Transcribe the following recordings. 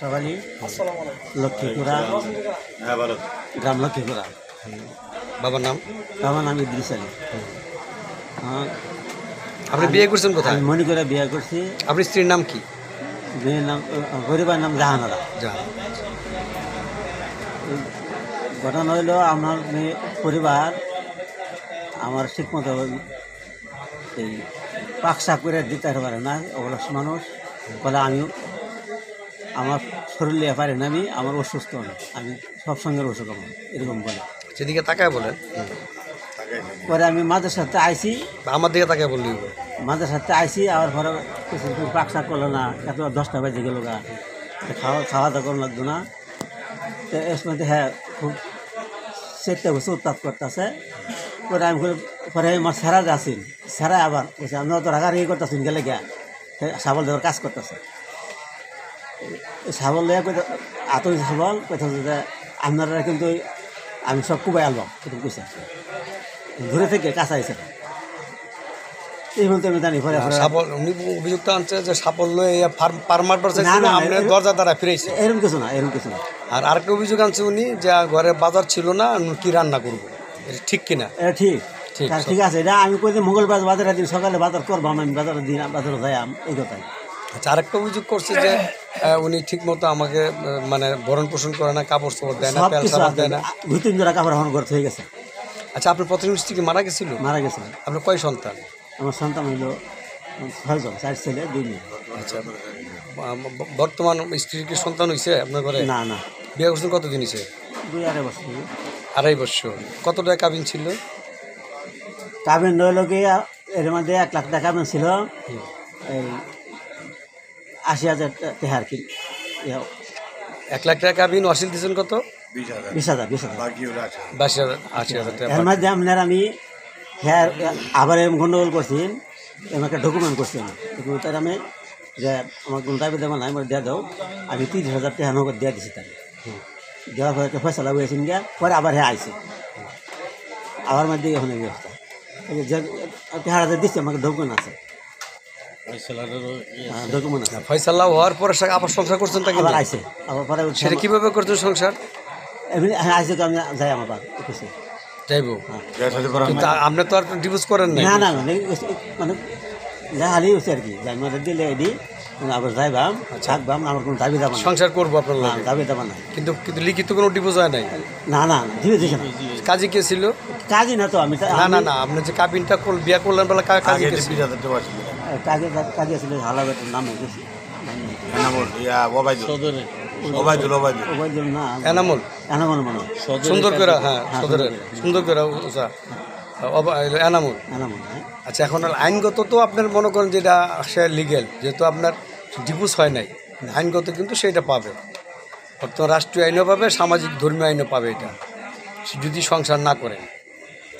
সকালে লক্ষ্মীপুরা গ্রাম লক্ষ্মীপুরা। বাবার নাম? বাবার নাম ইদ্রিস আলী। আপনি বিয়ে করছেন কোথায়? আমি মনে করে বিয়ে করছি। আপনার স্ত্রীর নাম কি? মেয়ের নাম গরিবার নাম জাহানারা। ঘটনা হইল আমার মেয়ে পরিবার আমার ঠিক মতো এই পাকশা করে দিতে পারে না। অলস মানুষ বলে আমি আমার শরীর লিয়ে পারি না, আমি আমার অসুস্থ না, আমি সব সঙ্গে অসুখ আমার এরকম বলে। সেদিকে তাকায় বলেন। পরে আমি মাদের সাথে আইসি, আমার দিকে তাকায় বললি মাদের সাথে আইসি। আবার পরে পাকশা করলো না, এত 10টা বাজে গেল গা, খাওয়া দাওয়া করা লাগতো না। তো এর মধ্যে হ্যাঁ খুব সেটা বসে উত্তাপ করতেছে। পরে আমি পরে আমার সেরা যাচ্ছিল, সেরা আবার আমি অত রাগারাগি করতেছি গেলে গিয়া সাবল দেওয়ার কাজ করতেছে। সাবল দেওয়া আতই সাবল কোথাও যে আপনারা কিন্তু আমি সব কুবাই আলবাম কিন্তু কইছে ঘুরে থেকে কাঁচা হয়েছে এই বলতে আমি জানি। পরে উনি অভিযুক্ত আনছে যে সাফল্য ফার্মার দরজা দ্বারা ফিরেছে, এরকম কিছু না, এরকম কিছু না। আর আরেকটা অভিযোগ আনছে উনি যে ঘরে বাজার ছিল না, কি রান্না করবো, ঠিক কিনা? এটা ঠিক ঠিক আছে। এটা আমি কই যে মঙ্গলবার বাজারে দিন সকালে বাজার করবো, আমি বাজারে দিন বাজারে যাই এই কথাই। আচ্ছা, আরেকটা অভিযোগ করছে যে উনি ঠিক মতো আমাকে মানে ভরণ পোষণ করে না, কাপড় চোপড় দেয় না, তেল সাবান দেয় না। 2-3 জোড়া কাপড় এখন করতে হয়ে গেছে। আচ্ছা, আপনার প্রথম স্ত্রী কি মারা গেছিল? মারা গেছে। আপনার কয় সন্তান? আমার সন্তান হইল 6 জন, 4 ছেলে 2 মেয়ে। আচ্ছা, বর্তমান স্ত্রীর কি সন্তান হয়েছে আপনার ঘরে? না না। বিয়ে করছেন কতদিন হয়েছে? 2-2.5 বছর। 2.5 বছর। কত টাকা কাবিন ছিল? কাবিন রইল কি এর মধ্যে 1 লাখ টাকা কাবিন ছিল, এই 80,000 টাকা আর কি। 1 লাখ টাকা কাবিন, ওয়াসিল দিয়েছেন কত? 20,000। 80,000 টাকা। এর মধ্যে আপনার আমি হ্যাঁ আবার এরকম গন্ডগোল করছি, আমাকে ডকুমেন্ট করছি। ডকুমেন্টের আমি যে আমার কোনো দাবি দেওয়া নাই, আমার দিয়ে দাও, আমি 30,000 টাকা নগদ দিয়ে দিছি তাই। দেওয়ার পরে একটা ফয়সলা হয়েছেন গিয়া, পরে আবার হ্যাঁ আইসি আবার মধ্যে এখন ব্যবস্থা যে টাকাটা দিচ্ছে আমাকে ডকুমেন্ট আছে, ডকুমেন্ট আছে। ফয়সালা হওয়ার পরে আবার সংসার করছেন তাকে আবার আইসে, আবার পরে সেটা কীভাবে করছেন সংসার? এমনি আইসে তো আমি যাই আমার বাদ অফিসে যাইব। আপনি তো আর ডিভোর্স করেন না? না না মানে যা হালি হচ্ছে আর কি, যাই মানে দিলে এডি আবার যাইবাম থাকবাম, আমার কোনো দাবি দাবা সংসার করবো আপনার লাগে, দাবি দাবা নাই। কিন্তু লিখিত কোনো ডিভোর্স হয় নাই? না না দিবে দিছে না। কাজী কে ছিল? কাজী না তো আমি না আপনি যে কাবিনটা বিয়া করলেন বলে কাজী কে ছিল? কাজী ছিল হালাবের নাম হয়েছে এনামুল। এনামুল মানে সুন্দর করে, হ্যাঁ সুন্দর করে এনামুল। আচ্ছা, এখন আইনগত তো আপনার মনে করেন যেটা সে লিগেল, যেহেতু আপনার ডিভোর্স হয় নাই, আইনগত কিন্তু সেটা পাবে। বর্তমান রাষ্ট্রীয় আইনও পাবে, সামাজিক ধর্মীয় আইনও পাবে, এটা যদি সংসার না করে।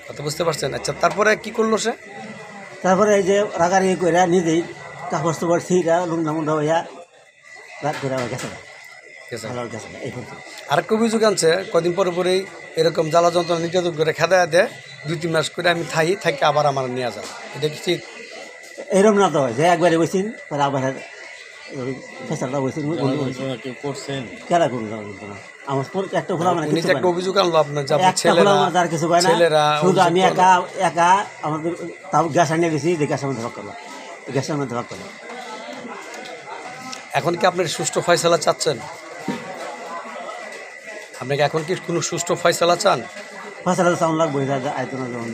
কথা বুঝতে পারছেন? আচ্ছা, তারপরে কি করলো সে? তারপরে এই যে রাগারাগি করে নিজেই কাপড় চোপড় ছিঁড়া লুঙ্গা মুন্ডা হইয়া রাত করে আমার গেছে। আরেকটা অভিযোগ আনছে, কদিন পরে পরেই এরকম জ্বালা যন্ত্রণা নির্যাতন করে খেদা দেয়, 2-3 মাস করে আমি থাকি আবার আমার নিয়ে যান। এটা কি ঠিক? এরকম না তো, যে একবারে বসিন পরে আবার ফেসালটা বসিন করছেন কেরা করুন না। আমার একটা খোলা মানে একটা অভিযোগ আনলো আপনার ছেলেরা কিছু হয় না, শুধু আমি একা আমাদের তাও গ্যাস আনিয়ে গেছি যে গ্যাসের মধ্যে ভাগ করলাম, গ্যাসের মধ্যে ভাগ করলাম। এখন কি আপনার সুষ্ঠু ফয়সালা চাচ্ছেন? আপনাকে এখন কি কোনো সুষ্ঠু ফয়সালা চান? ফয়সালা চাউন লাগবে আয়তনা যখন